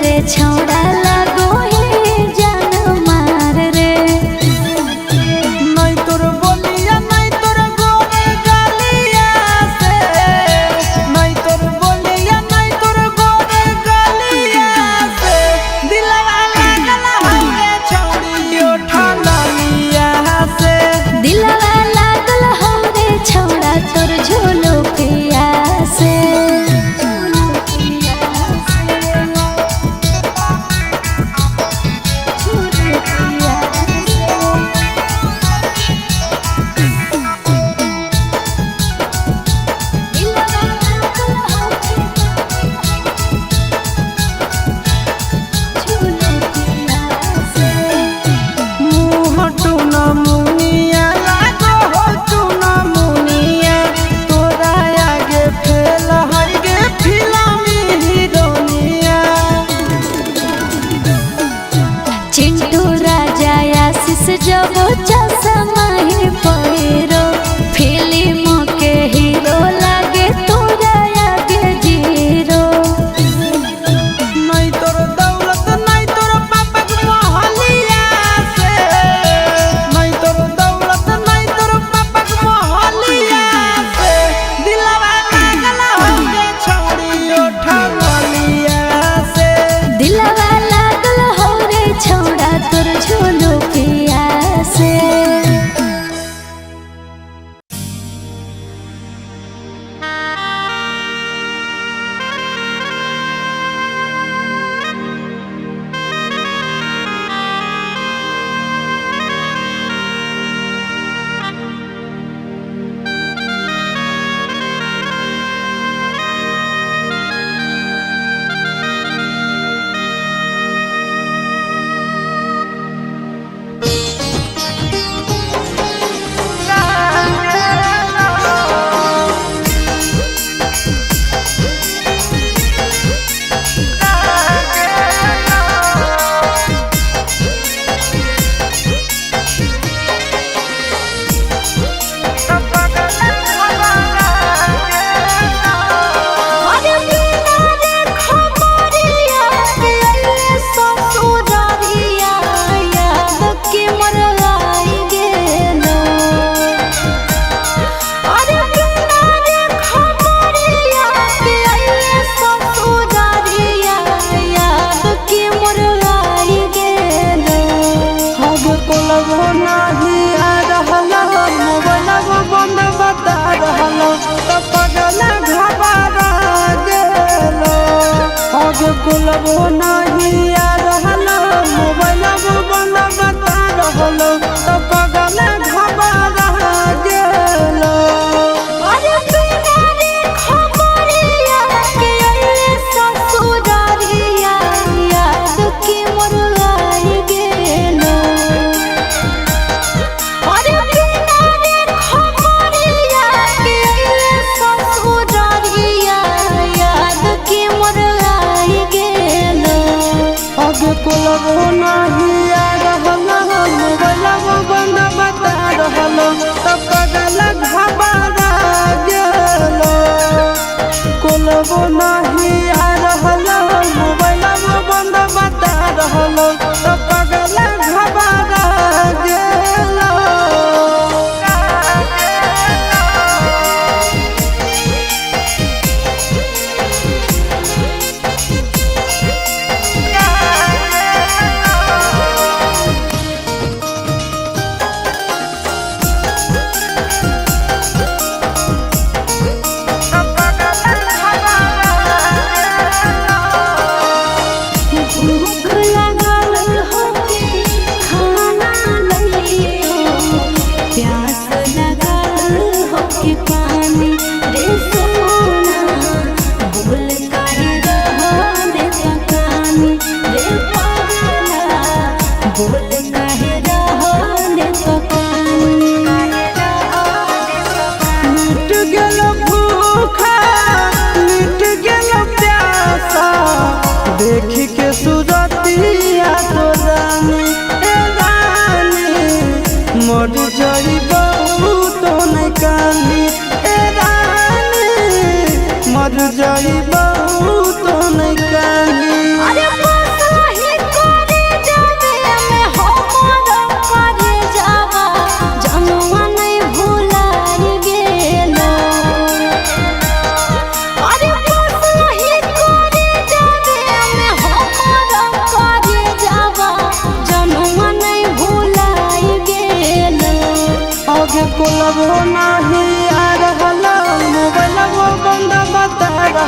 रे छौड़ा लागो हे जान मार रे। नहीं तोर बोलिया नहीं तोर गोरे गालिया से, नहीं तोर बोलिया नहीं तोर गोरे गालिया से दिलवा लागल हवे छौड़ी ओठा लालिया से। दिलवा लागल हवे छौड़ा तोर झोलो पिया से। चिंटू राजा आशीष जब चश्मा ही पहिरो फिल्म के हीरो लागे तोरा आगे जीरो। नहीं तोर दौलत नहीं तोर पापा के मोहलिया से, नहीं तोर दौलत नहीं तोर पापा के मोहलिया से दिलवा लागल हवे छौड़ी ओठा लालिया से। दिलवा लागल हवे छौड़ा तोर झोलो पिया से। कुलबो नहीं आ रहलो मोबाइल बंद बता रहलो तो पगल घबरा गेलो। अरे बिना रे खबरिया के अइले ससुरारिया याद के मोर आई गेलो। अरे बिना रे खबरिया के अइले ससुरारिया याद के मोर आई गेलो। अब कुलबो नहीं आ रहलो मोबाइल बंद बता रहलो तो पगल घबरा गेलो। कुलबो नहीं आ रहलो मोबाइल बंद बता रहलो तो पगल घबरा गेलो। भूख लागल होके खाना लइयो, प्यास लागल होके पानी रे सोना। भूल काहे रहने पकानी रे पागला, भूल काहे रहने पकानी। मिट गेलो भूखा मिट गेलो प्यासा देखी के सूरतिया तो रानी ए रानी मर जाइबो तो नहीं कानी ए रानी मर जाइबो तो नहीं कानी। अरे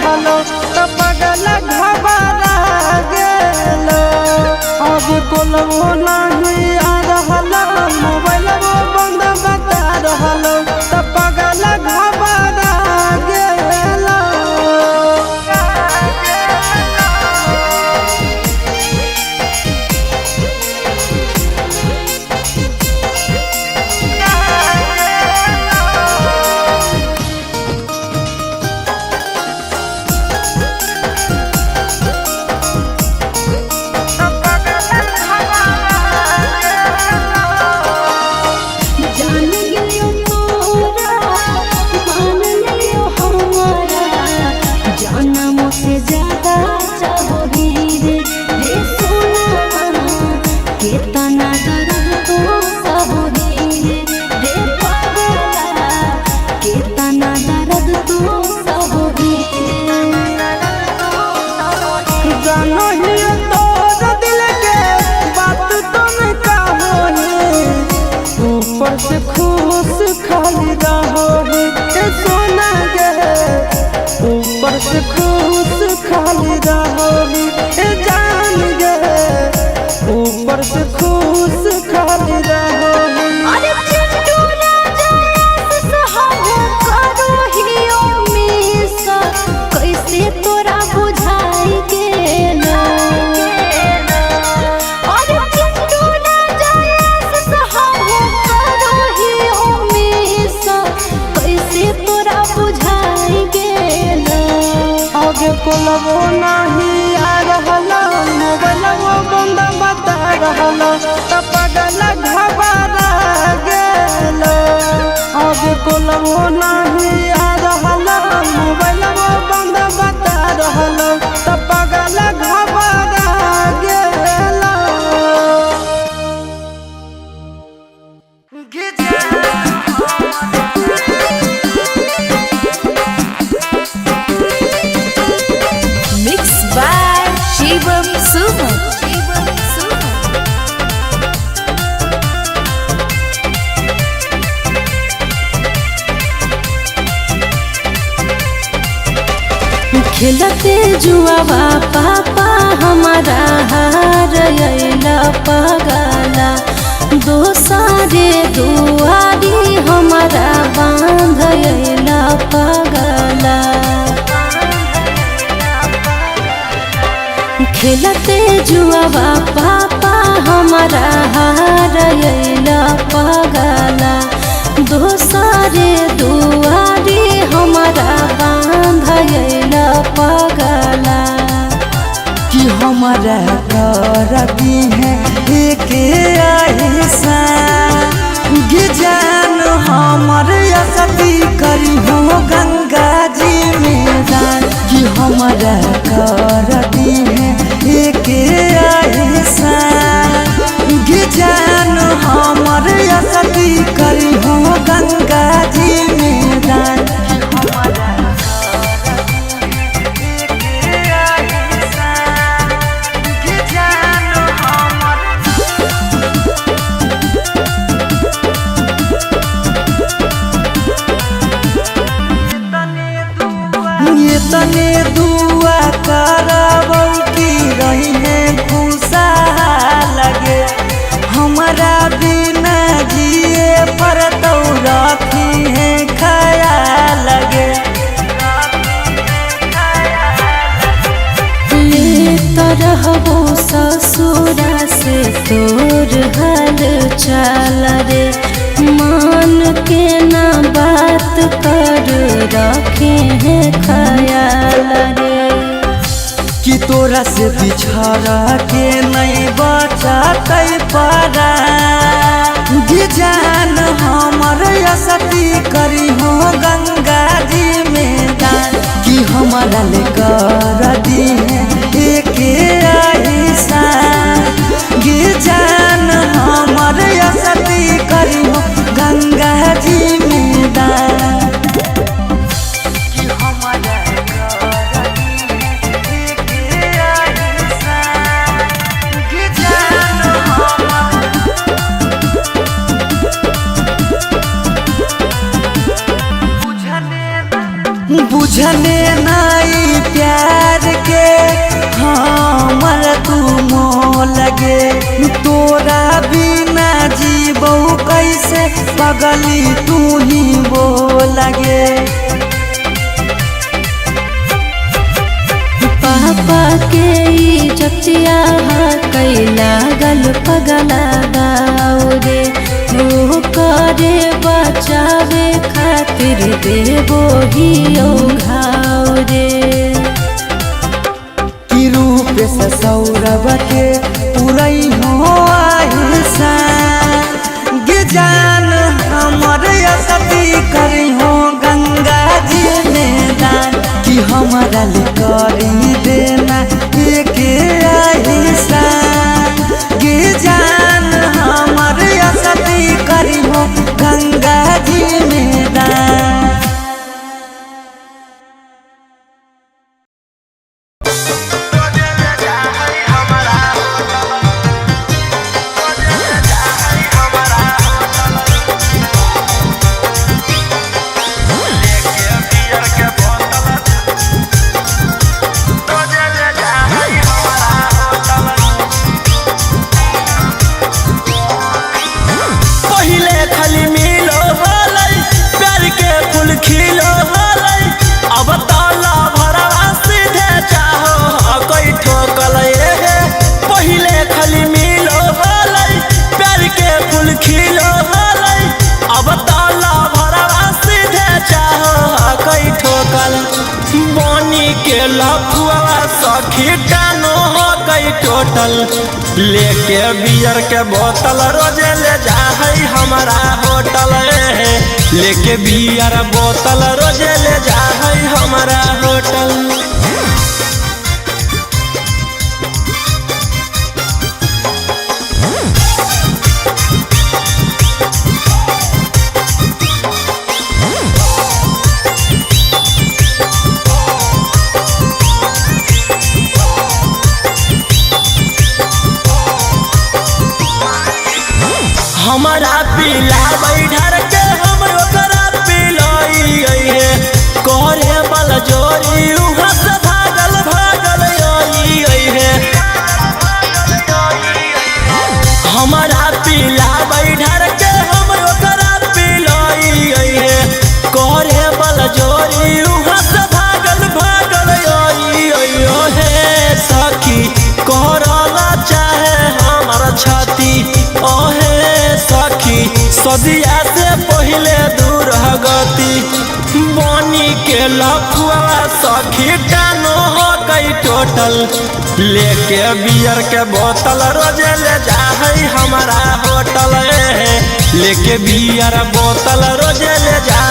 रहलो त पगला घबरा गेलो अब कोलवो नहीं आ रहलो मोबाइलवो बंद बता रहलो त पगला घबरा गेलो से खुश खाली रहोगे सोना गे ऊपर से खुश खाली रहोगे जान गे ऊपर से खुश खाली रहोगे अरे चिंटू राजा सहारा करो हियो मिसा कैसे तोरा बुझाई गेलो अरे चिंटू राजा सहारा करो हियो मिसा कैसे तोरा बुझाई गेलो आगे कोलवो नहीं आ रहलो मोबाइलवो बंद बता रहलो त पगला घबरा गेलो आगे कोलवो नहीं आ रहलो मोबाइलवो बंद बता रहलो त पगला घबरा गेलो मिक्स बाय शिवम सुमन खेलते जुआवा पापा हमारा हार अइला पगला दोसारे दुआरी हमारा बांध अइला पगला खेलते जुआवा पापा हमारा हार अइला पगला दोसारे दुआरी हमारा बांध अइला पगला कि हमारा करती है एक ऐसा जान हमर असती करी हो गंगा जी में दान कि हमारा करती है एक ऐसा जान हमर असती करी हो गंगा जी में दान तने दुआ करबौ की रही है खुशा लगे हमारा बिना जिए पर तो रखी है ख्याल लगे ले रहबो ससुरा से तोर हाल चाल रे मान के ना बात कर रखे हैं ख्याल रे कि तोरा से बिछड़ के नहीं बचते पारा जान हमर असती करी हो गंगा जी में दान कि हमारा लेकर दी है एक ऐसा जान हमर असती करी हो गंगा जी में दान कि हमारा बुझने नाई प्यार के हमर तू मोह लगे तोरा बिना जीबो कैसे पगली तू ही वो लगे। पापा के इज्जतिया कैला गल पगला गाओ रे वो करे बचावे खातिर देवो ही घाव रे। कि रूप से सौरभ के पुरई हो आयुषा गे जान हमर असती करी हो गंगा जी में दान कि हमारा करी देना एक आयुषा गे जान हमर असती करी हो गंगा जी में दान। लेके बियर के बोतल रोजे ले जा हमारा होटल लेके बियर बोतल रोजे ले जा हमारा होटल। हमारा पीला बैठर के हम ओकरा पिलाई है करे बल जोरी उहाँ से भागल भागल आई है। हमारा पीला बैठर के हम ओकरा पिलाई है करे बल जोरी उहाँ से भागल भागल आई है। सखी करला चाहे हमार छाती ओहे सखी सदिया से पहले दूर गति बनी के लफुआ सखी डानो हो गई टोटल लेके बियर के बोतल रोजे ले जा हमारा होटल लेके बियर बोतल रोजे ले जा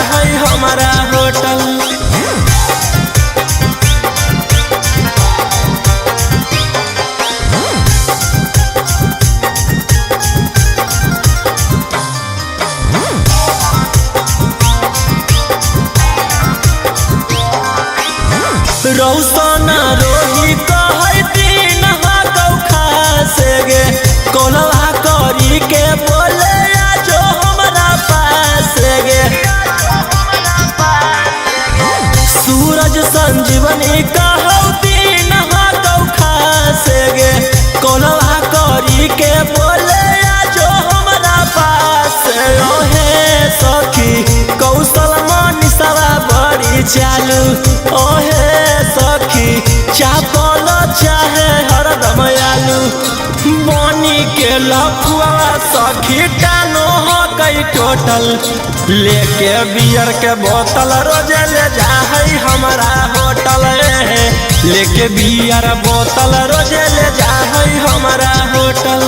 हमारा होटल। रौसना रोही कहै दिन खासे गे कोलवा करी के बोले जो हमारा पास गे। सूरज संजीवनी कहौ दिन खासे गे कोलवा करी के बोले जो हमारा पास ओहे सखी कौशल मनीषवा बड़ी चालू ओहे सखी चापल चाहे हरदम आलू बनी के लफुआ सखी डानो हो गई टोटल लेके बियर के बोतल रोजे ले जा हमारा होटल लेके बियर बोतल रोजे ले जा हमारा होटल।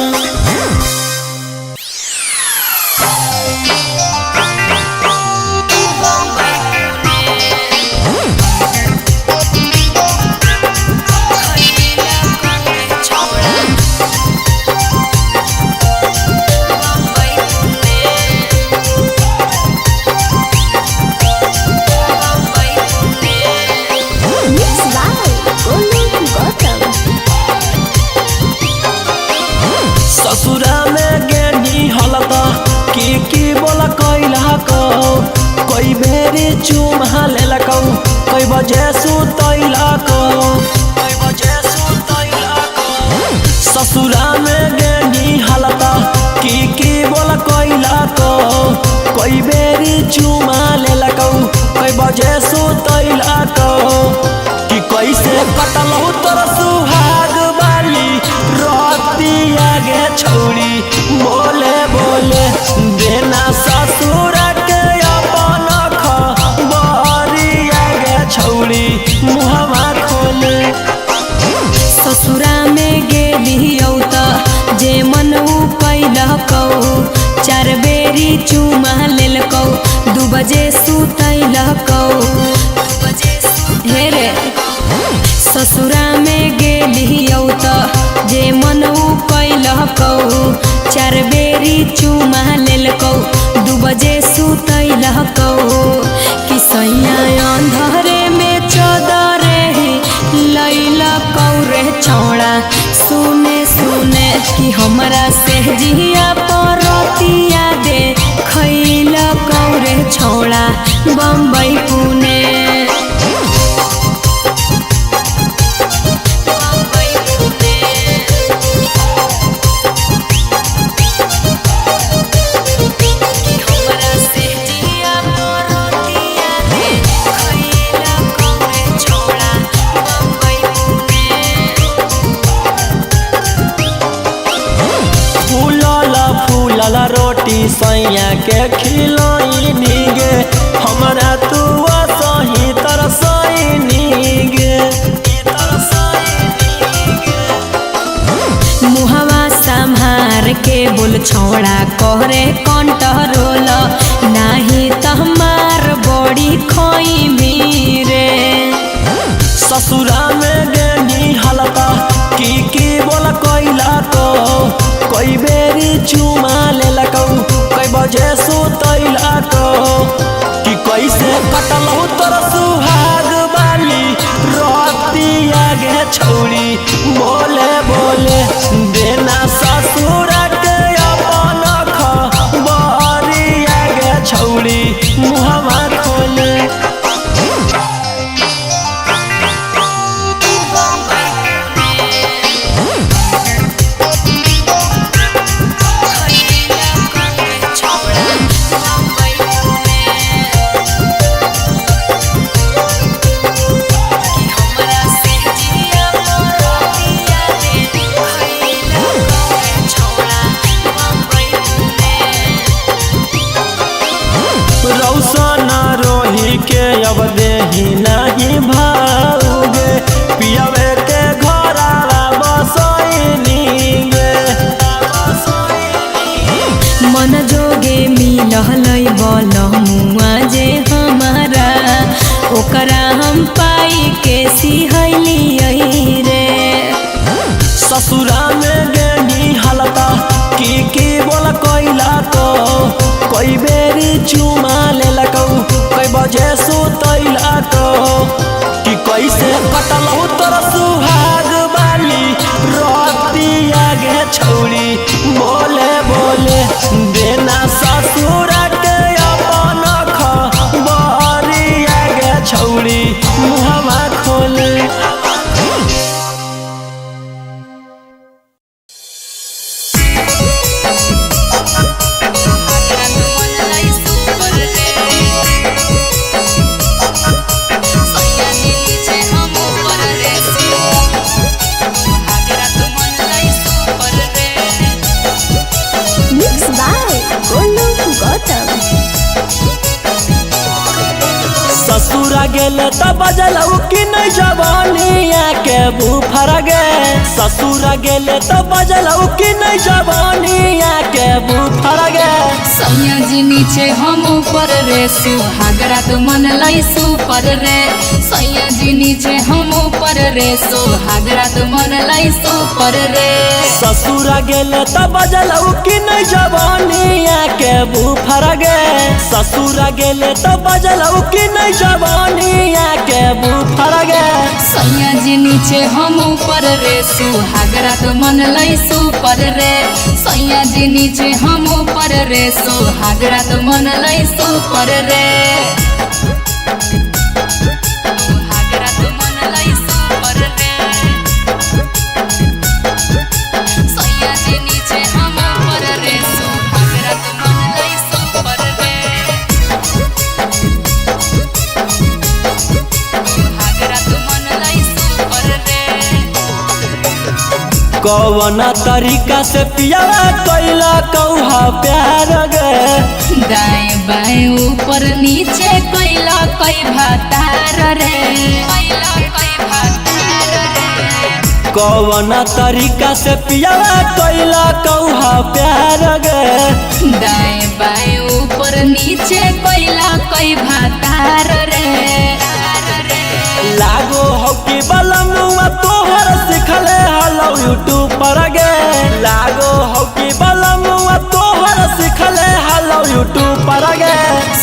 बेरी चुमा लेलकौ कई बजे सुतैलकौ ससुरा में गेनी हालता की बोल कैलकौ कई बेरी चुमा लेलकौ कई बजे सुतैलकौ कि कैसे कटलहु तोर सुहाग बाली रतिया गे छौरी बोले बोले देना ससुर के अपन खबरिया गे छौरी मुहवा खोले ससुरा में गेलियौ त जे मन कैलकौ 4 बेरी चुमा लेलकौ 2 बजे सुतैलकौ हे रे ससुरा में गेलियौ त जे मन कैलकौ 4 बेरी चुमा लेलकौ 2 बजे सुतैलकौ कि सैया अंधरे में चदरे लैलकौ रे छौड़ा सुने सुने कि हमरा से जिया परतिया दे खैलकौ रे छौड़ा बम्बई पुणे रोटी सैया के खिलैनी गे हमरा तू सही तरसैनी गे मुहवा संभार के बोल छौड़ा करे कंट्रोल नाही त हमार बड़ी खैमी रे ससुरा में गेनी हालता की बोल कैलकौ कई बेरी चुमा लेलकौ कई बजे सुतैलकौ कि कैसे कटलहु तोर सुहाग बाली रतिया गे छौरी बोले बोले देना ससुर के अपन खबरिया गे छौरी मुहवा खोले के अब देही नहीं भाऊगे पियावे के घरावा बसैनी गे मन जोगे मिलहलै बलमुआ जे हमारा ओकरा हम पाई के सिहैलियै रे ससुरा में गेनी हालता की बोल कैलकौ कई बेरी चुमा लेलकौ कई बजे सुतैलकौ कि कैसे कटलहु तोर सुहाग बाली रतिया गे छौरी बोले बोले देना ससुर के अपन खबरिया गे छौरी मुहवा खोले ससुरा गेले त बजलौ कि नहीं जवानिया के बुफर गे ससुरा गेले त बजलौ कि नहीं जवानिया के बुफर गे सैया जी नीचे हम ऊपर रे सुहागरा तो मन लाई सुपर रे सैया जी नीचे हम ऊपर रे सुहागरा तो मन लाई सुपर रे ससुरा गेले त बजलौ कि नहीं जवानिया के बुफर गे ससुरा गेले त बजलौ कि नहीं जवानिया के बुफर गे सैया जी नीचे हम ऊपर रे सुहागरा तो मन लाई सुपर रे सैया जी नीचे हम ऊपर रे सुहागरा तो मन लाई सुपर रे कौन तरीका से पियावा कैला कौहा प्यार गे दाएं बाएं ऊपर नीचे कैला कई भातार रे कौन तरीका से पियावा कैला कौहा प्यार गे दाएं बाएं ऊपर नीचे कैला कई भातार रे लागो हो कि बलमुआ तोहर सिखले हलो यूट्यूब पर गे लागो हो कि बलमुआ तोहर सिखले हलो यूट्यूब पर गे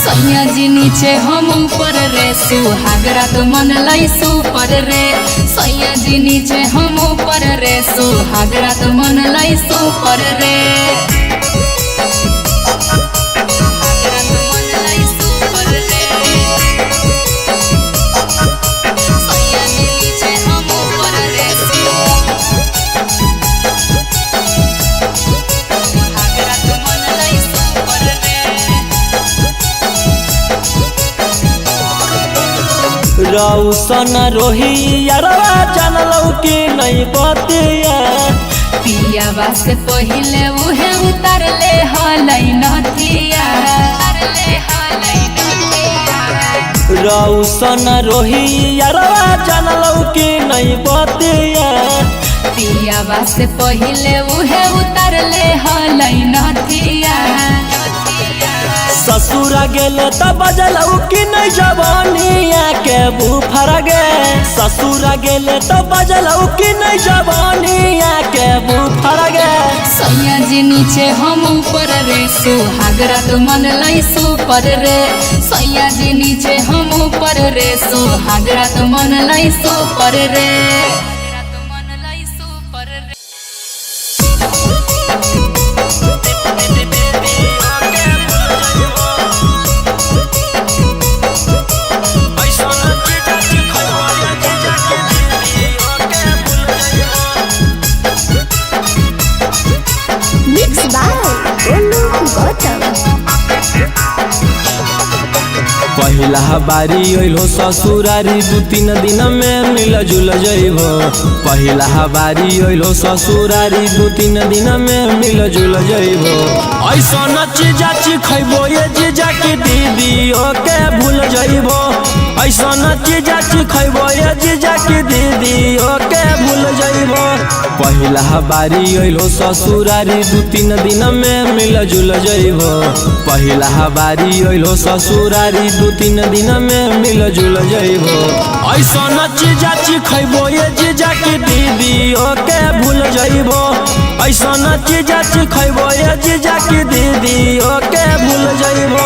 सैया जी नीचे हम ऊपर रे सुहागरा तो मन लाई सुपर रे सैया जी नीचे हम ऊपर रे सुहागरा तो मन लाई सुपर रे सुहागरा तो मन लाई सुपर रे सैया जी नीचे हम ऊपर रे सुहागरा तो मन लाई सुपर रे रौसन रोही यारवा जानलौ कि नहीं बतिया पियावा से पहिले उहे उतार ले हलै नथिया रौसन रोही यारवा जानलौ कि नहीं बतिया पियावा से पहिले उहे उतार ले हलै नथिया ससुरा गेले त बजलौ कि नहीं जवानिया के बुफर गे ससुरा गेले त बजलौ कि नहीं जवानिया के बुफर गे सैया जी नीचे हम ऊपर रे सुहागरा तो मन लाई सुपर रे सैया जी नीचे हम ऊपर रे सुहागरा तो मन लाई सुपर रे Mixed by Olu Gautam. पहिला बारी अइलो ससुरारी 2-3 दिन में मिल जुल जइबो पहिला बारी अइलो ससुरारी 2-3 दिन में मिल जुल जइबो ऐसन चीजा खइबो ये जीजा की दीदी ओके भूल जइबो ऐसन चीजा खइबो ये जीजा की दीदी ओके भूल जइबो पहिला बारी अइलो ससुरारी 2-3 दिन में मिल जुल जइबो पहिला बारी अइलो ससुरारी 2-3 दिन में मिल जुल जइबो ऐसन चीजा खइबो ये जीजा की दीदी ओके भूल जइबो ऐसन चीजा खइबो ये जीजा की दीदी ओके भूल जइबो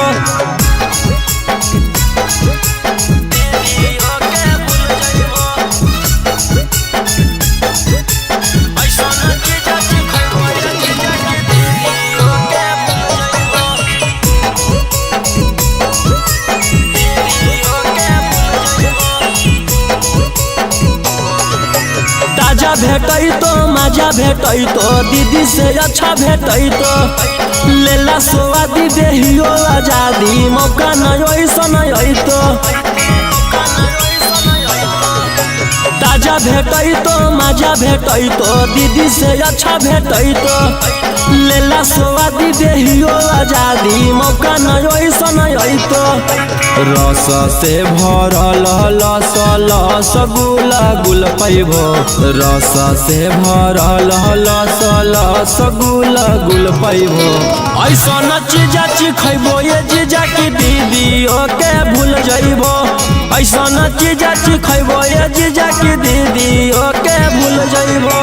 भेटई तो मजा भेटई तो दीदी से अच्छा भेटई तो लेला स्वादी देहियो आजादी मौका नहीं ऐसन तो ताजा भेटई तो मजा भेटई तो दीदी से अच्छा भेटई तो लेला स्वादी देहियो आजादी मौका नहीं ऐसन तो रस से भरल लस लस गुला गुल पैबो रस से भरल लस लस गुला गुल पैबो ऐसन चीजा खइबो ये जीजा की दीदी ओके भूल जइबो ऐसन चीजा खइबो ये जीजा की दीदी ओके भूल जइबो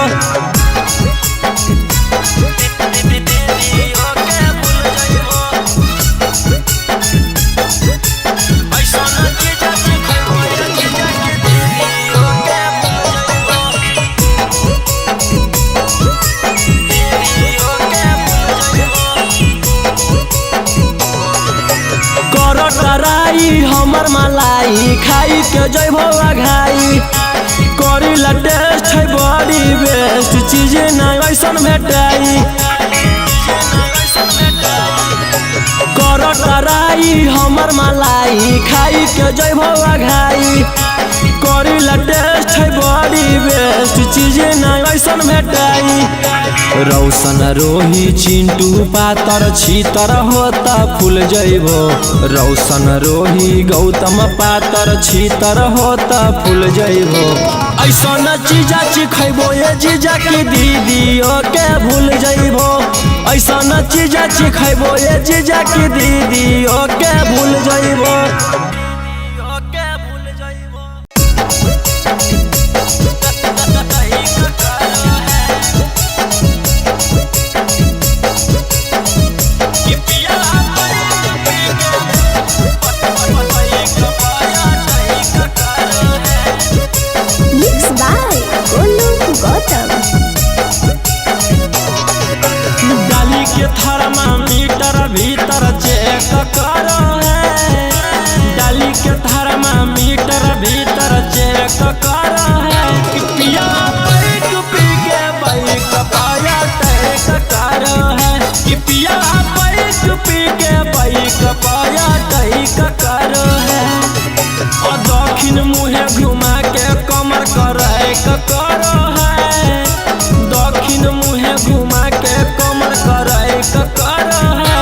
हमर मलाई खाई के जइबो आघाई करी ला टेस्ट है बड़ी बेस्ट चीज नहीं ऐसन भेटाई कर टराई हमर मलाई खाई के जइबो आघाई करी ला टेस्ट है बड़ी बेस्ट चीज ना ऐसन भेटाई। रौशन रोही चिंटू पातर छीतर होता फूल जइबो। रौशन रोही गौतम पातर छीतर होता फूल जइबो। ऐसन चीजा चिखैबो ये जीजा की दीदियों के भूल जइबो। ऐसन चीजा चिखैबो ये जीजा की दीदियों के भूल जइबो। डाली के थर्मामीटर भीतर चेक करो है। डाली के थर्मामीटर भीतर चेक करो है। पिया बाइक पी के बाइक पाया टैक करो है। पिया बाइक पी के बाइक पाया टैक करो है। और दक्षिण मुहे घुमा के कमर करे करो है। दक्षिण मुहे घुमा के कमर करे करो है।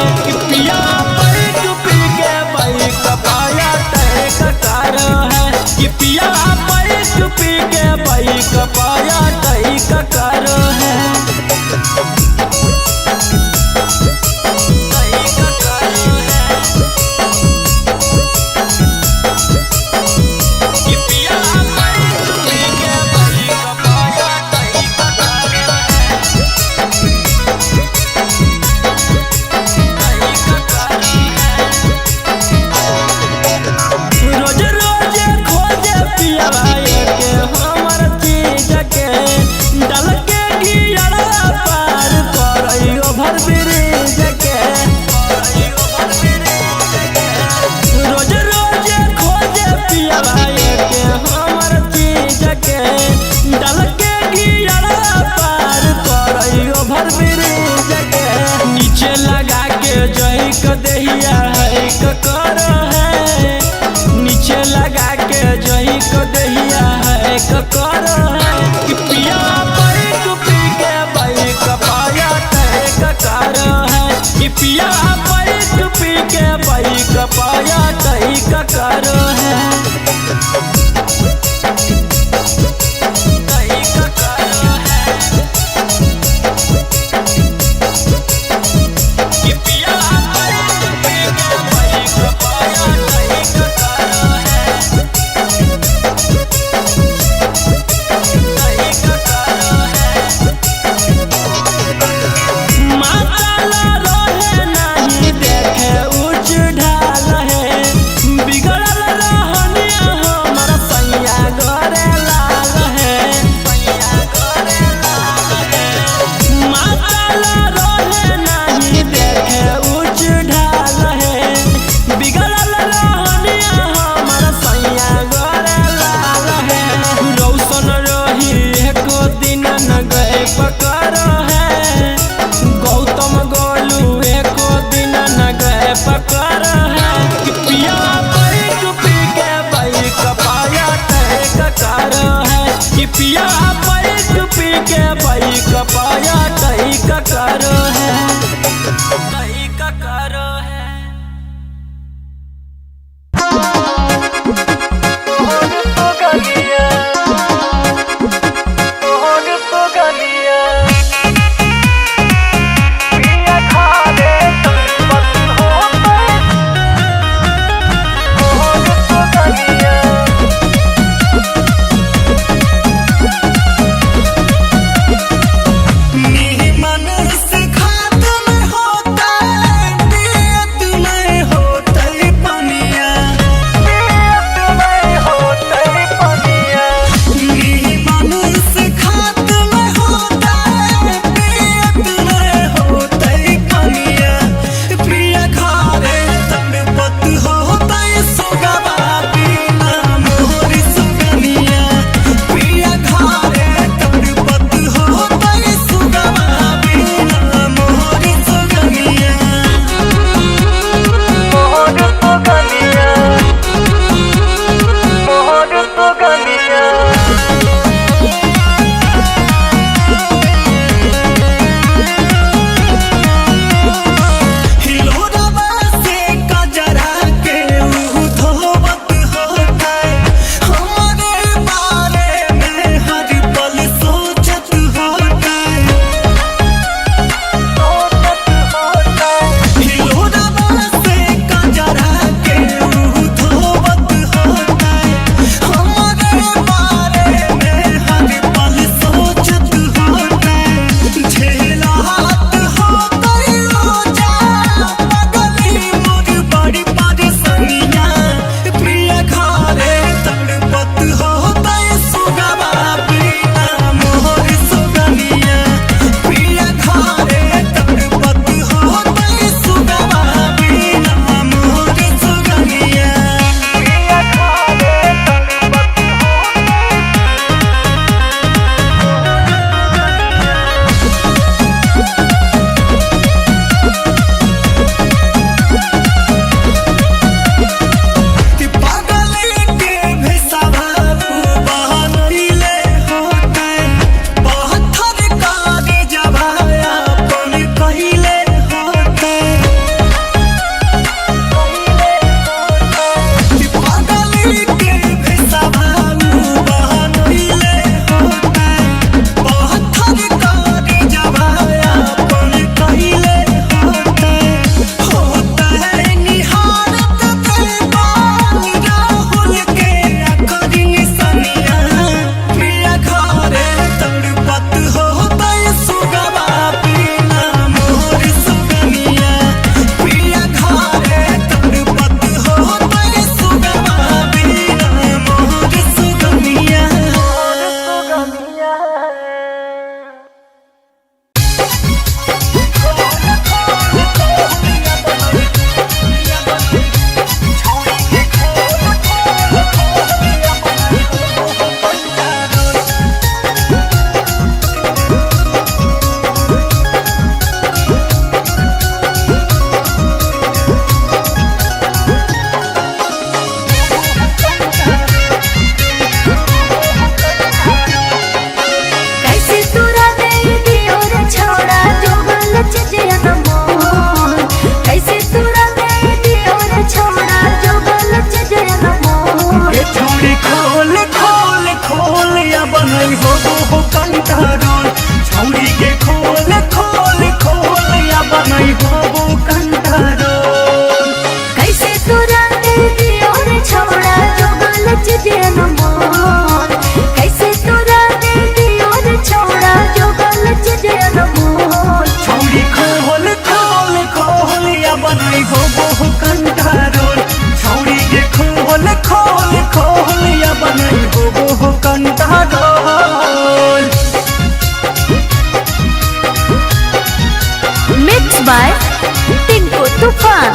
पिया बाइक पी के बाइक पाया टैक करो है। पिया बाइक पी के बाइक पाया टैक करो है। नीचे लगा के जही क दहिया है करो है। नीचे लगा के जही क दहिया है करो है। पिया बाइक पी के बाइक पाया टैक करो है। पिया बाइक पी के बाइक पाया टैक करो है। पिया बाइक पी के बाइक पाया टैक करो है। टैक करो है। हो कंट्रोल छौरी के खोल खोल खोल या बनाई हो कंट्रोल कैसे तोरा दे दियो रे छोड़ा जो गलत जेन मोर कैसे तोरा दे दियो रे छोड़ा जो गलत जेन मोर छौरी खोल खोल खोल या बनाई हो कंट्रोल छौरी के खोल खोल खोल या बनाई हो कंट्रोल मिक्स बाय टिंकू तूफान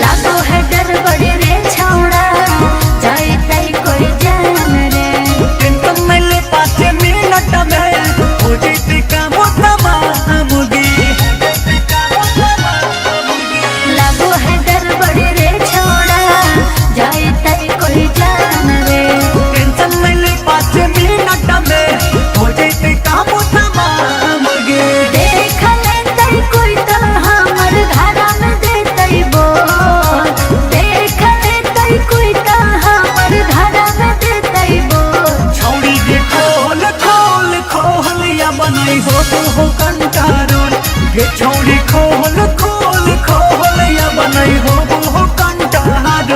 लागो है डर बड़े रे छौड़ा जाए तई कोई जान रे टेंशन में ले 5 मिनट में हो जैते काम तमामगी लागो है डर बड़े रे छौड़ा जाए तई कोई जान रे टेंशन में ले 5 मिनट में हो जैते काम तमामगी देख ले तई कोई तो हमर घरा में दे तई बोल देख ले तई कोई तो हमर घरा में दे तई बोल छौरी के खोल खोल खोल या बनाई हो कंट्रोल ये छौरी खोल खोल खोल या बनाई हो कंट्रोल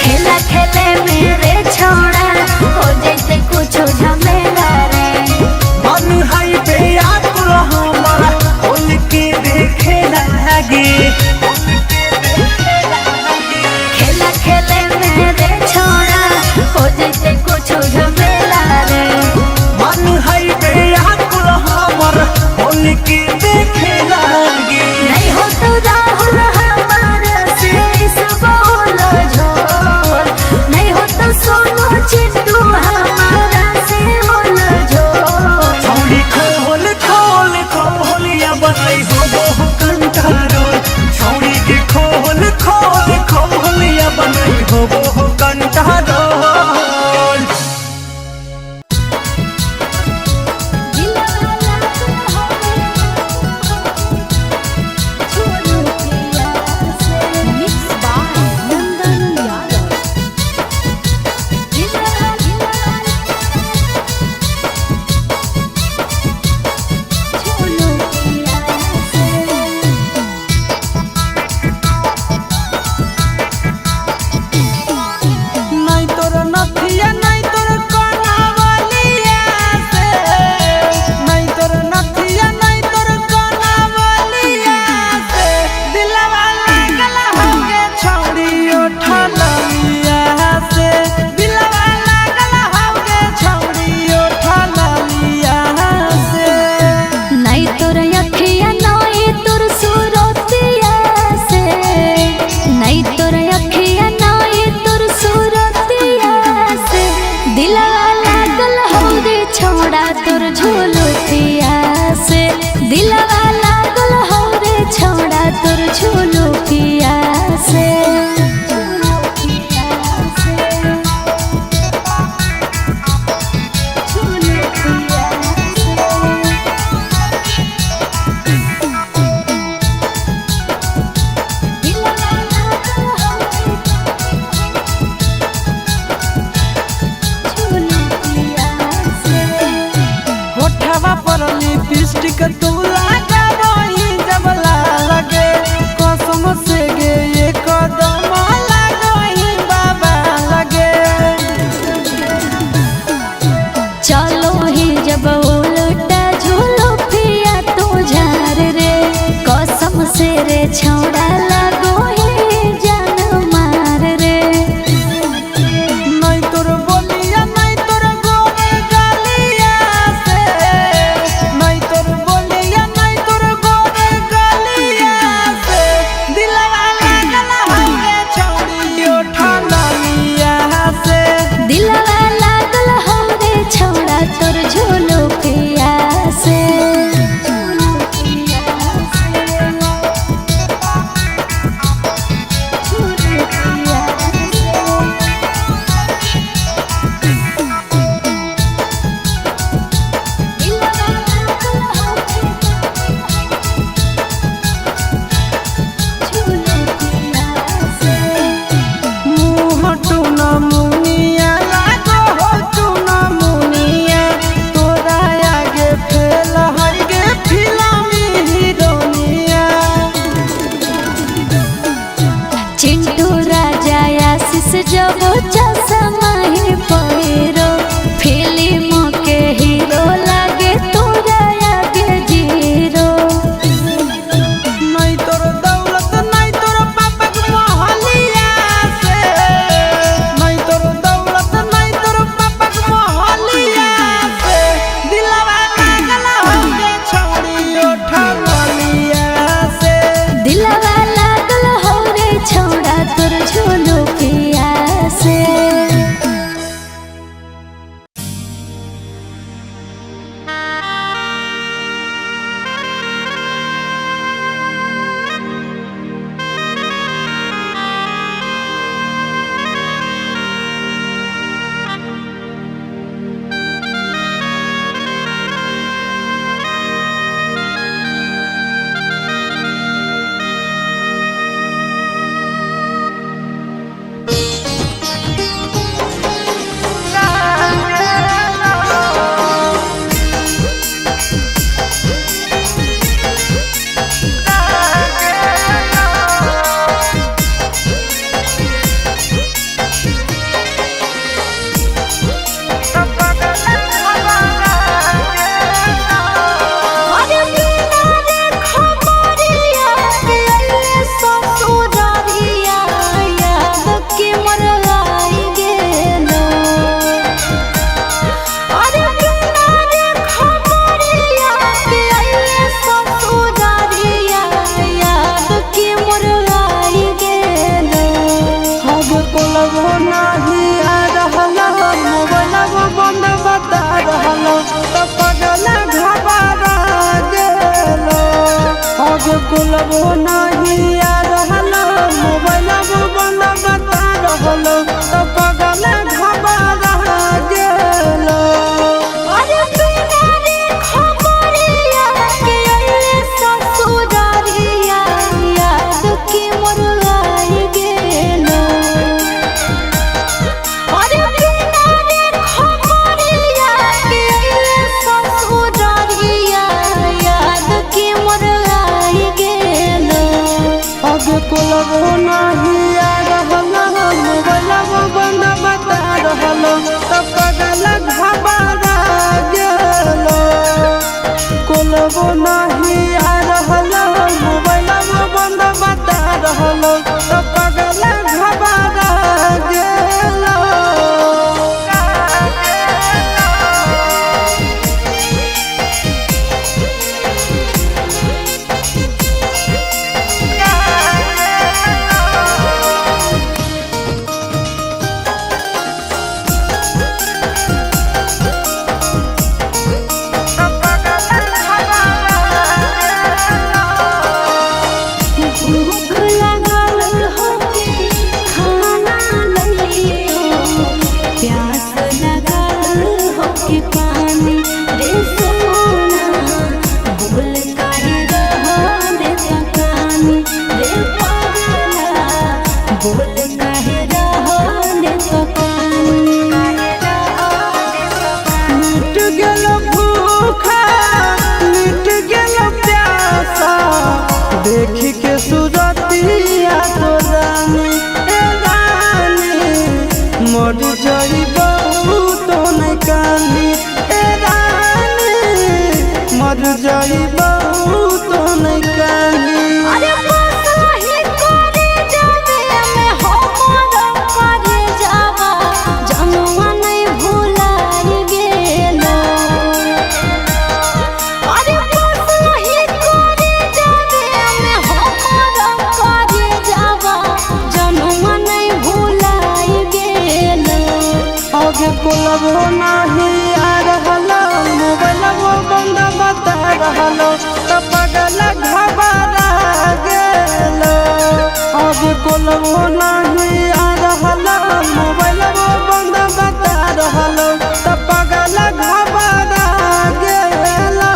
खेला खेले मेरे छोड़ा हो जैसे कुछ झमेला रे मन हाई पे आकुल हमारा खोल के देखे लगे खेला खेले मेरे छोड़ा हो जैसे कुछ झमेला रे मन हाई पे आकुल हमारा खोल के देखे लगे नहीं हो तो राहुल हमारा से इस बोल झोल नहीं हो तो सोनो चिट्टू हमारा से बोल झोल छौरी खोल खोल खोल या बनाई हो कंट्रोल छौरी के खोल खोल खोल या बनाई हो कंट्रोल नहीं तोर नथिया नहीं तोर कनावलिया से नहीं तोर नथिया नहीं तोर कनावलिया से दिलवा लागल होगे छौरी उठलिया से दिलवा लागल होगे छौरी उठलिया से नहीं तोर अखिया नहीं तोर सूरतिया से नहीं तोर अखिया नहीं तोर सूरतिया से दिलवा लागल हो रे छोड़ा तोर झोलतिया से दिलवा लागल हो रे छोड़ा तोर झोलतिया से होठवा पर लिपस्टिक तू लगा रही जब लगे कसम से गे ये कदम लगही बाबा लगे चलो ही जब उलटा झूलो पिया तू झार रे कसम से रे छोड़ा लगो ही जान मार रे नहीं तोर बोलिया नहीं तोर गोर गालिया से कुलबो नहीं आ रहलो मोबाइल बंद बता रहलो तो पगल घबरा गेलो। अरे बिना रे खबरिया के अइले ससुरारिया याद की मोर आई गेलो। अरे बिना रे खबरिया के अइले ससुरारिया याद की मोर आई गेलो। अब कुलबो नहीं आ रहलो मोबाइल बंद बता रहलो तो पगल घबरा गेलो। कुलबो नहीं आ रहलो मोबाइल बंद बता रहलो तो पगल घबरा गेलो। भूख लागल होके खाना लइयो, प्यास लागल होके पानी रे सोना। बोल काहे रहने तकानी रे पगला, बोल काहे रहने तकानी। मिट गेलो भूखा मिट गेलो प्यासा देख के सूरतिया तो रानी ए रानी मर जाइबो तो नहीं कानी ए रानी मर जाइबो तो नहीं कानी। अरे बसही करे जावे में हमर करे जावा जनुआ नहीं भुलाई गेलो। अरे बसही करे जावे में हमर करे जावा जनुआ नहीं भुलाई गेलो। आगे कुलबो नहीं आ रहलो मोबाइल बंद बता रहलो तो पगल घबरा गेलो। आगे कुलबो नहीं आ रहलो मोबाइल बंद बता रहलो तो पगल घबरा गेलो।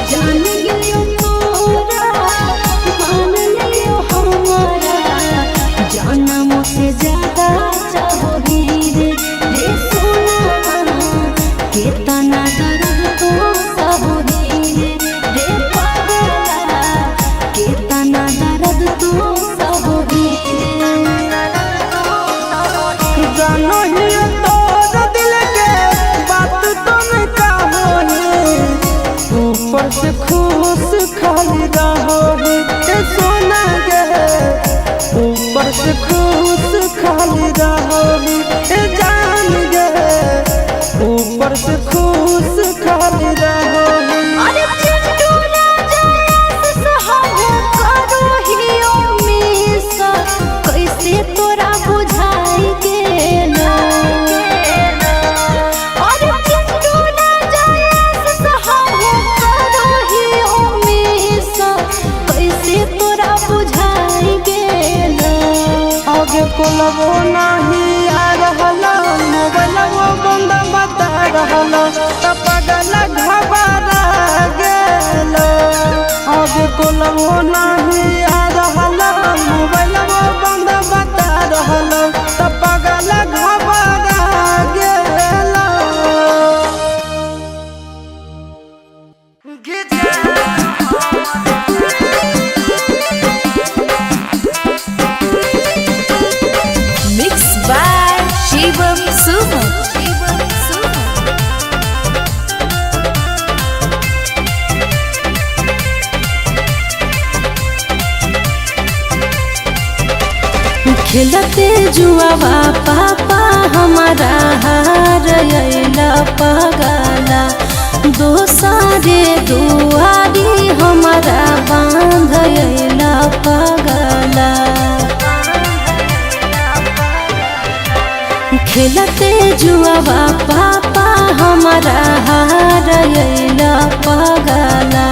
जान गेलियो तोरा मान लियो हमारा, जनम से ज्यादा चाहोगी रे सोना। कितना दर्द तो सहोगी रे पगला, कितना दर्द तो सहोगी। जानो ही तोर दिल के बात तुम कहोगी ऊपर से खुश खाली रहोगी ए सोना गे ऊपर से खुश खाली रहोगी ए जान गे ऊपर से खुश खाली रहोगी। अरे चिंटू राजा सहारे करो हियो मिसा, कैसे तोरा बुझाई गेलो। अरे चिंटू राजा सहारे करो हियो मिसा, कैसे तोरा बुझाई गेलो। आगे कुलबो नहीं आ रहलो मोबाइल बंद बता रहलो तो पगल घबरा गेलो। आगे कुलबो नहीं आ रहलो मोबाइल बंद बता रहलो तो पगल घबरा गेलो। मिक्स बाय शिवम सुमन। खेलते जुआवा पापा हमारा हार अइला पगला दोसरे दुआरी हमारा बांध अइला पगला खेलते जुआवा पापा हमारा हार अइला पगला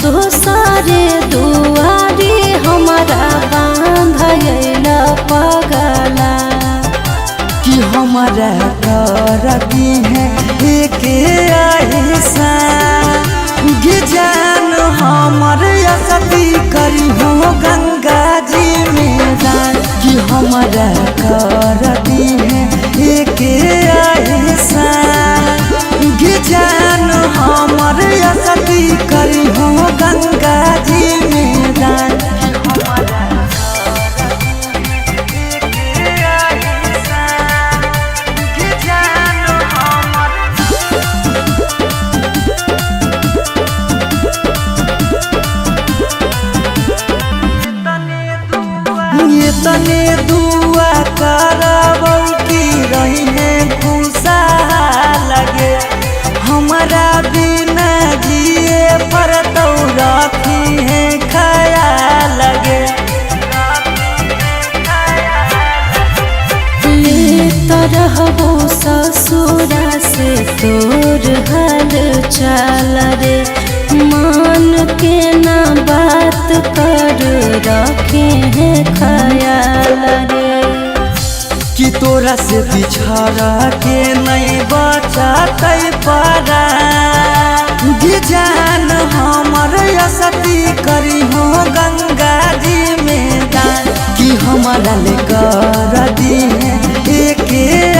दोसरे दुआरी हमारा बांध अइला पगला कि हमारा करती है एक ऐसा जान हमर असती करी हो गंगा जी में दान कि हमारा करती है एक ऐसा जान हमर असती करी हो गंगा जी में दान तने दुआ करबौ की रही है खुशहाल लगे हमारा बिना जिए पर तो रखी है ख्याल लगे ले रहबो ससुरा से तोर हाल चाल रे मान के ना बात कर रखे हैं ख्याल रे कि तोरा से बिछड़ा के नहीं बचाते पारा जान हमर असती करी हो गंगा जी में दान कि हमारा लेकर दी एक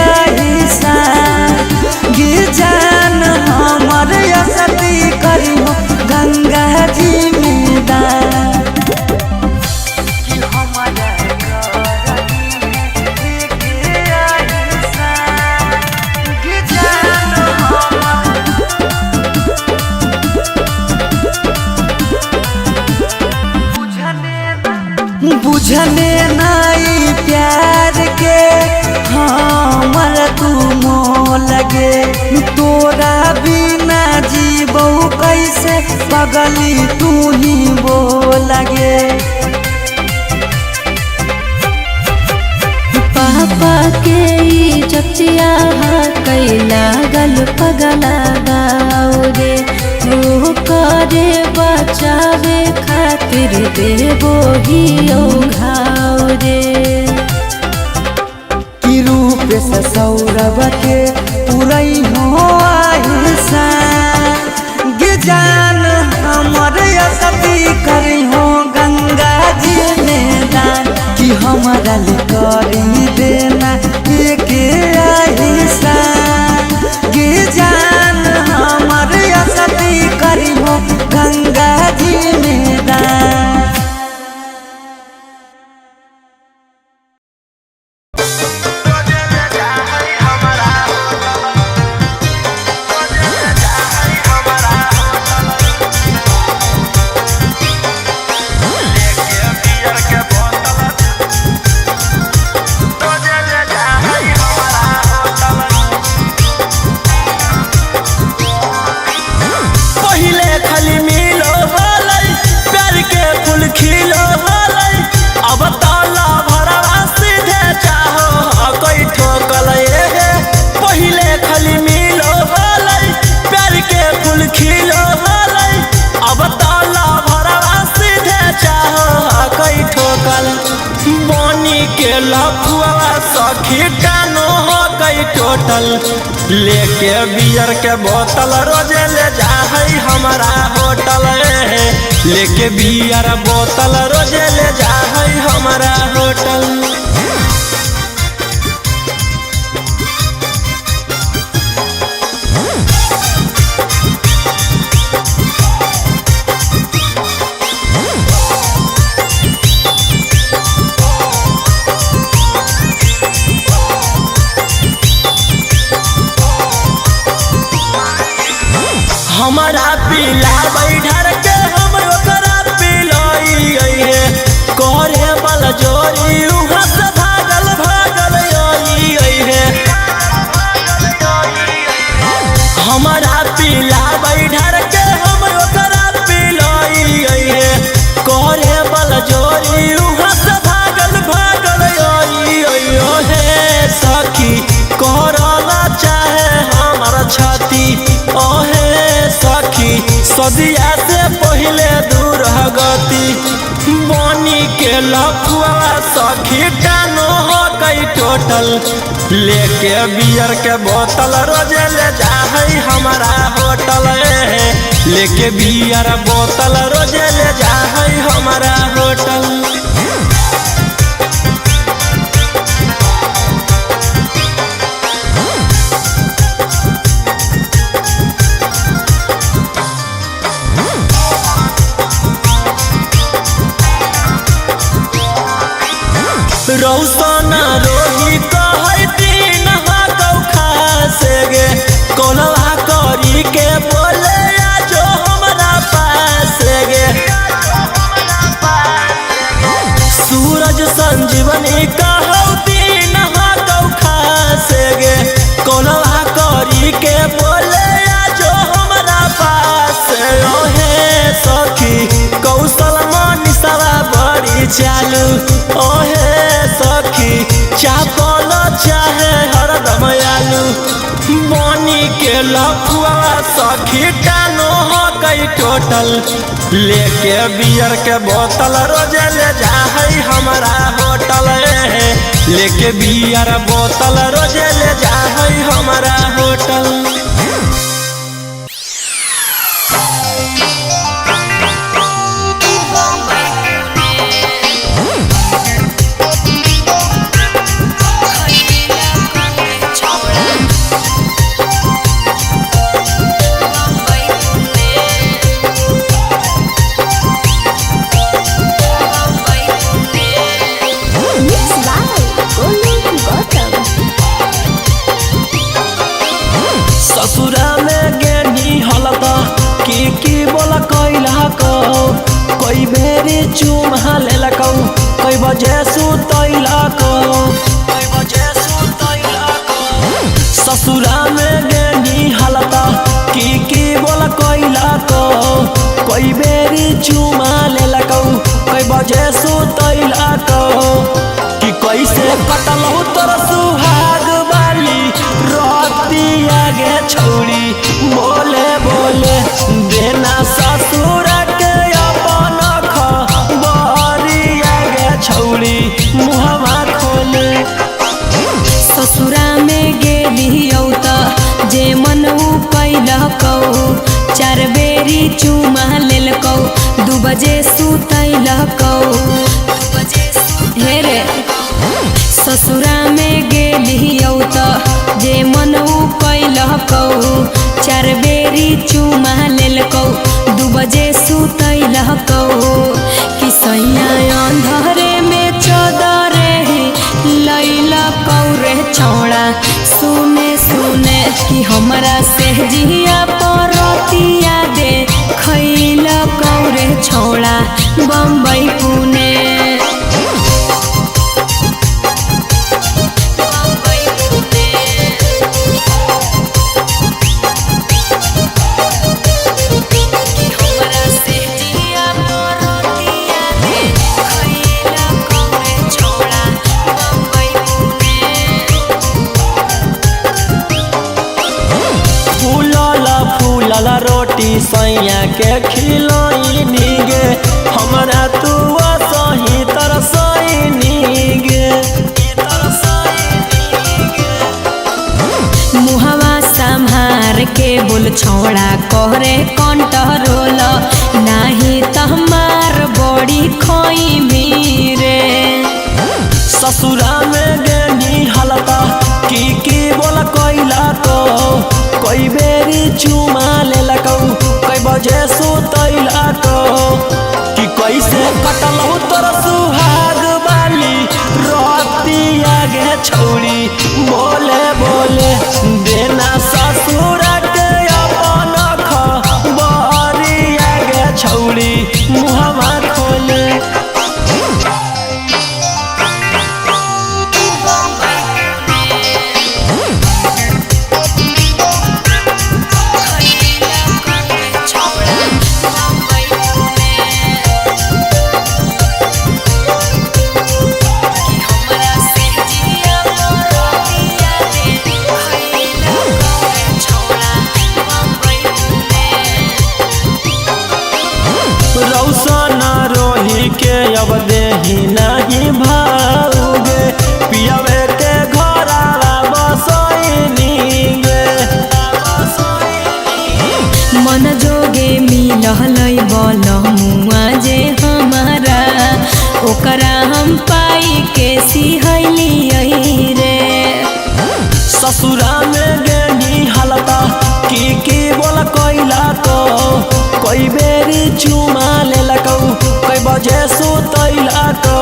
ऐसा जान हमर असती करी हो गंगा जी में दान बुझने नहीं प्यार के हमर तू मोह लगे तोरा बिना जीबो कैसे पगली तू ही वो लगे पापा के इज्जतिया कैला गल पगला गाओ रे वो करे बचावे खातिर देवो ही घाव रे कि रूप से सौरभ के पुरई हो आहिसा जान हमर असती करी हो गंगा जी में दान कि हमारा करी देना एक ऐसा जान हमर असती करी हो गंगा जी में दान टोटल लेके बियर के बोतल रोजे ले जा है हमारा होटल लेके बियर बोतल रोजे ले जा है हमारा होटल हमारा पीला बैठर के हम ओकरा पिलाई है करे बल जोरी उहा सदिया से पहले दूर गति बनी के लफुआ सखी टानो हो गई टोटल लेके बियर के बोतल रोजे ले जाहई हमारा होटल लेके बियर बोतल रोजे ले जाहई हमारा होटल। रौसना रोही कहै दिन हाथौ खासे गे कोलवा करी के बोले आजो हमरा पास गे सूरज संजीवनी कहौ दिन हाथौ खासे गे कोलवा करी के बोले आजो हमरा पास ओहे सखी कौशल मनीषवा बड़ी चालू ओहे सखी चापल चाहे हरदम आलू बनी के लफुआ सखी टानो हो गई टोटल लेके बियर के बोतल रोजे ले जाहई हमारा होटल लेके बियर बोतल रोजे ले जाहई हमारा होटल। ससुरा में गेनी हलत की बोला कैला को कोई बेरी चुमा लेलकौ कोई बजे सुतैला को ससुरा में गेनी हलत की बोला कैला को कोई बेरी चुमा लेलकौ कोई बजे सुतैला को कि कैसे कटलहु तोर सुहाग वाली रतिया गे छौड़ी बोले बोले देना ससुर के अपन खबरिया गे छौड़ी मुहवा खोले ससुरा में गेलियौ त जे मन कैलकौ 4 बेरी चुमा लेलकौ 2 बजे सुतैलकौ हे रे ससुरा में गेलियौ त जे मन कैलकौ 4 बेरी चुमा लेलकौ 2 बजे सुतैलकौ कि सैया अंधरे में चदरे लैलकौ रे छौड़ा सुने सुने कि हमरा से जिया परतिया दे खैलकौ रे छौड़ा बम्बई पुणे रोटी सैया के खिलैनी गे हमरा तू सही तरसैनी गे मुहवा संभार के बोल छौड़ा करे कंट्रोल नाही त हमार बड़ी खोई रे ससुरा में गेनी हलता की बोला कैला को कोई बेरी चुमा लेलकौ कोई बजे सुतैलकौ कि कैसे कटलहु तोर सुहाग वाली रतिया गे छौड़ी बोले बोले देना ससुर के अपन खबरिया गे छौड़ी मुहवा खोले छोड़ी के अब देही नहीं भाऊगे पियावे के घर बसैनी गे मन जोगे मिलहलै बलमुआ जे हमारा ओकरा हम पाई के सिहैली रे ससुरा में गेनी हालता की बोला कोइला को कोई बेरी चुमा लेलकौ कोई बजे सुतैला को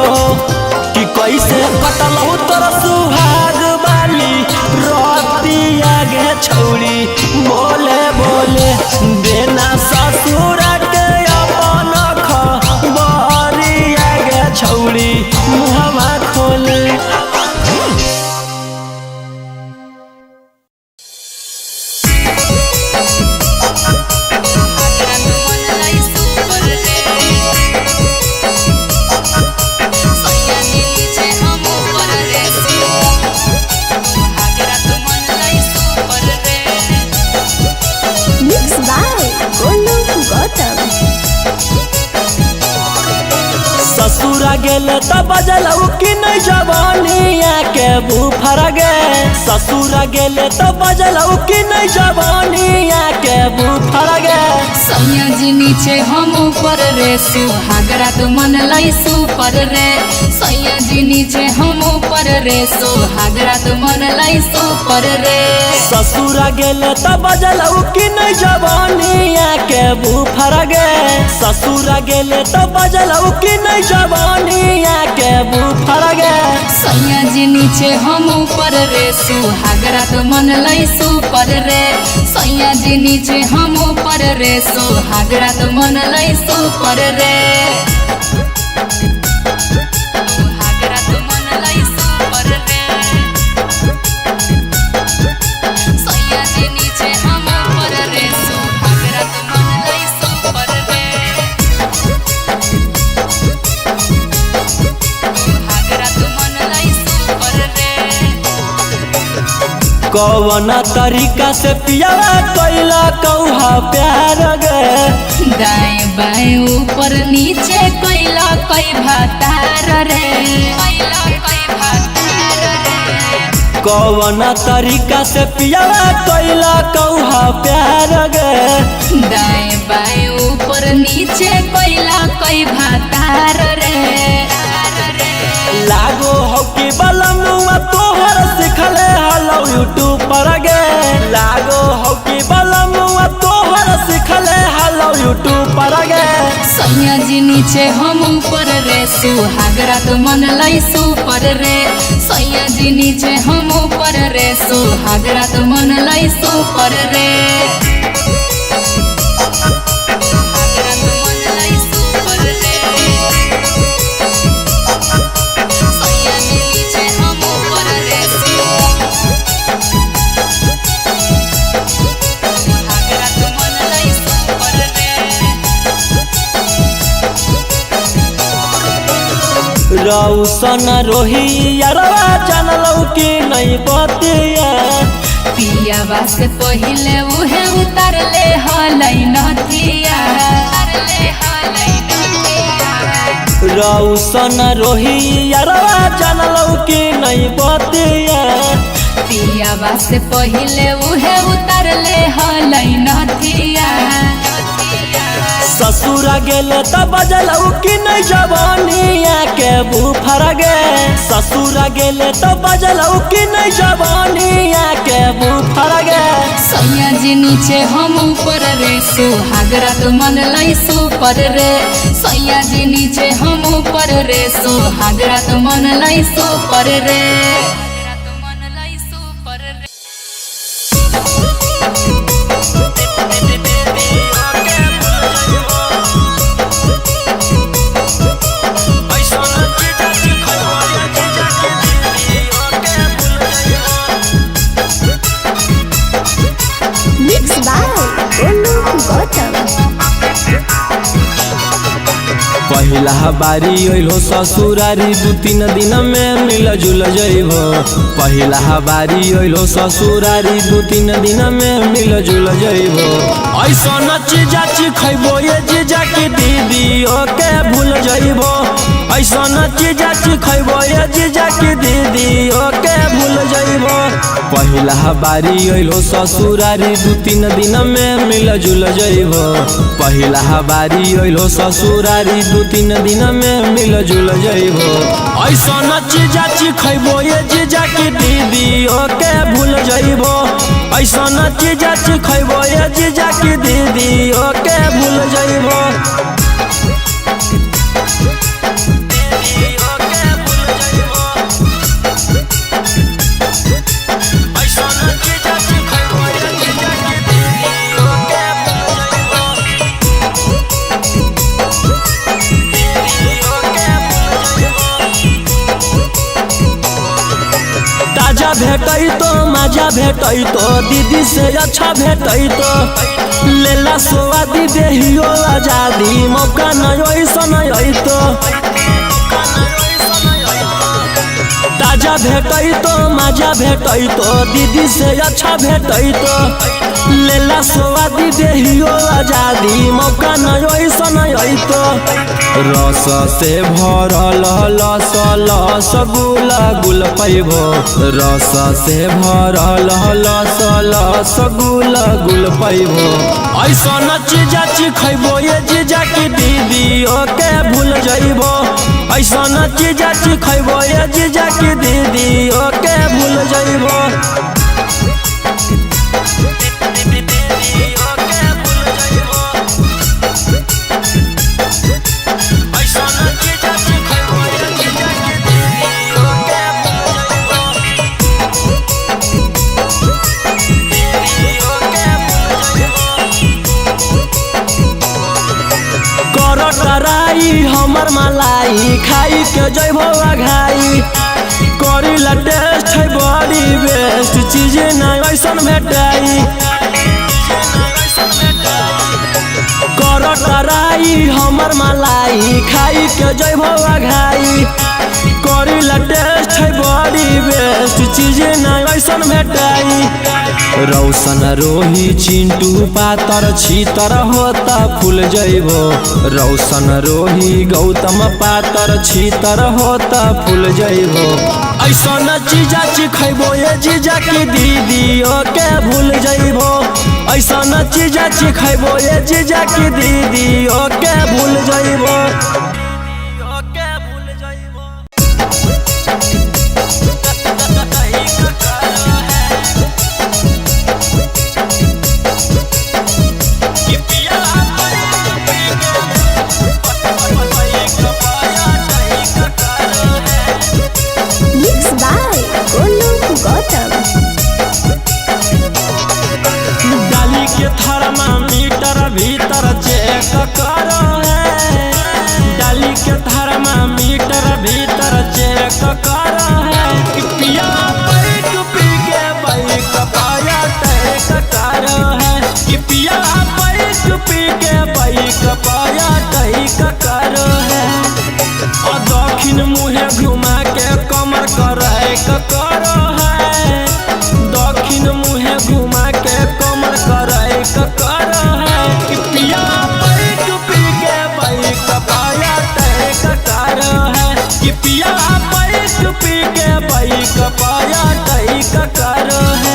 कि कैसे कटलौ तोर सुहाग बाली रतिया गे छौरी बोले बोले देना ससुर के अपन खबरिया गे छौरी मुहवा खोले ससुरा गेले त बजलौ कि नहीं जवानिया के बुफर गे ससुरा गेले त बजलौ कि नहीं जवानिया के बुफर गे सैया जी नीचे हम ऊपर रे सुहागरा तो मन लाई सुपर रे सैया जी नीचे हम ऊपर रे सुहागरा तो मन लाई सुपर रे ससुरा गेले त बजलौ कि नहीं जवानिया के बुफर गे ससुरा गेले त बजलौ कि नहीं जवानिया के बुफर गे सैया जी नीचे हम ऊपर रे सुहागरा तो मन लाई सुपर रे सैया जी नीचे हम ऊपर रे सुहागरा तो मन लाई सुपर रे सुहागरा तो मन लाई सुपर रे सैया जी नीचे हम ऊपर रे सुहागरा तो मन लाई सुपर रे सुहागरा तो मन लाई सुपर रे कौन तरीका से पियावा कैला कौहा प्यार गे दाएं बाएं ऊपर नीचे कोइला कोई भातार रे कोइला कोई भातार रे कौन तरीका से पियावा कैला कौहा प्यार गे दाएं बाएं ऊपर नीचे कोइला कोई भातार रे लागो हो कि बलमुआ तोहर सिखले हलो यूट्यूब पर गे लागो हो कि बलमुआ तोहर सिखले हलो यूट्यूब पर गे सैया जी नीचे हम ऊपर रे सुहागरा तो मन लाई सुपर रे सैया जी नीचे हम ऊपर रे सुहागरा तो मन लाई सुपर रे सुहागरा तो मन लाई सुपर रे सैया जी नीचे हम ऊपर रे सुहागरा तो मन लाई सुपर रे रौसन रोहिया जानलौ कि नहीं बतिया पियावा से पहिले उहे उतर ले हलै नथिया रौसन रोहिया जानलौ कि नहीं बतिया पियावा से पहिले उहे उतर ले हलै नथिया ससुरा गेले त बजलौ कि नहीं जवानिया के बुफर गे ससुरा गेले त बजलौ कि नहीं जवानिया के बुफर गे सैया जी नीचे हम ऊपर रे सुहागरा तो मन लाई सुपर रे सैया जी नीचे हम ऊपर रे सुहागरा तो मन लाई सुपर रे पहिला पहिला बारी अइलो ससुरारी 2-3 दिन में मिल जुल जइबो। पहिला बारी अइलो ससुरारी 2-3 दिन में मिल जुल जइबो। ऐसन चीज खइबो ये जीजा की दीदी ओके भूल जइबो। ऐसन चीज खइबो ये जीजा की दीदी ओके भूल जइबो। पहिला बारी अइलो ससुरारी 2-3 दिन में मिल जुल जइबो। पहिला बारी अइलो ससुरारी 2-3 दिन में मिल जुल जइबो। ऐसन चीज खइबो ये जीजा की दीदी ओके भूल जइबो। ऐसन चीज खइबो ये जीजा की दीदी ओके भूल जइबो। भेटई तो मजा भेटई तो दीदी से अच्छा भेटई तो लेला स्वादी देहियो आजादी मौका नहीं ऐसन तो ताजा भेटई तो मजा भेटई तो दीदी से अच्छा भेटई तो लेला स्वादी देहियो आजादी मौका नहीं ऐसन तो रस से भरल लस लस गुला गुल पैबो। रस से भरल लस लस गुला गुल पैबो। ऐसन चीज खइबो ये जीजा की दीदी ओके भूल जइबो। ऐसन चीज खइबो ये जीजा की दीदी ओके भूल जइबो। हमर मलाई खाई के जइबो घाई करीला टेस्ट है बड़ी बेस्ट चीज ना ऐसन भेटाई। कर टराई हमर मलाई खाई के जइबो घाई करीला टेस्ट है बड़ी बेस्ट चीज ना ऐसन भेटाई। रौशन रोही चिंटू पातर छीतर होता फूल जइबो। रौशन रोही गौतम पातर छीतर होता फूल जइबो। ऐसन चीज खइबो ये जीजा की दीदी ओके भूल जइबो। ऐसन चीज खइबो ये जीजा की दीदी ओके भूल जइबो। थर्मामीटर भीतर चेक करो है। डाली के थर्मामीटर भीतर चेक करो है। पिया बैठ पी के बाइक पाया टैक करो है। पिया बैठ पी के बाइक पाया टैक करो है। और दक्षिण मुहे घुमा के कमर करैक करो है। दक्षिण मुहे घुमा के कमर करैक करो है। पिया बैठ पी के बाइक पाया टैक करो है। पिया बैठ पी के बाइक पाया टैक करो है।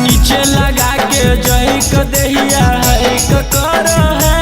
नीचे लगा के जई क देहिया है क करो है।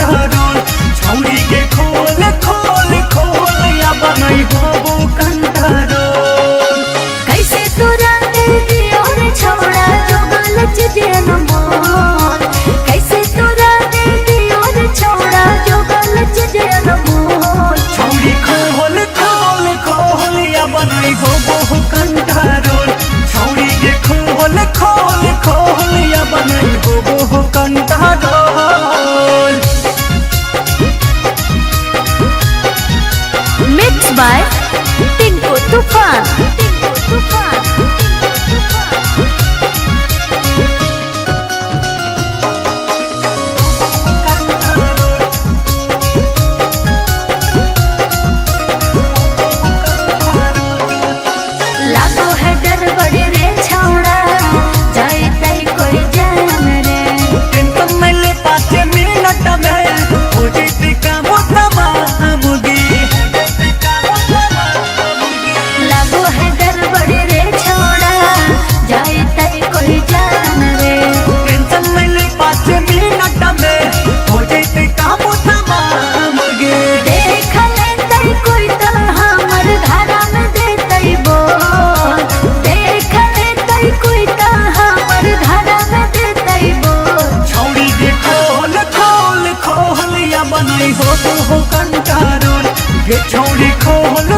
कंट्रोल छौरी के खोल खोल खोल या बनाई हो कंट्रोल कैसे तोरा दे दियो रे छौड़ा जो गलत चीजें मोल कैसे तोरा दे दियो रे छौड़ा जो गलत चीजें मोल छौरी खोल खोल खोल या बनाई हो कंट्रोल छौरी के खोल खोल खोल या बनाई हो कंट्रोल मिक्स बाय टिंकू तूफान लागो है डर बड़े रे छौड़ा जाए तई कोई जान रे टेंशन में ले 5 मिनट में हो जेती काम तमामुगी लागो है डर बड़े रे छौड़ा जाए तई कोई जान रे टेंशन में ले 5 मिनट में हो जेती काम तमामुगी देख ले तई कोई तो हमर धारा में दे तई बोल देख ले तई कोई तो हमर धारा में दे तई बोल छौरी के खोल खोल खोल या बनाई हो कंट्रोल गे छौरी खोल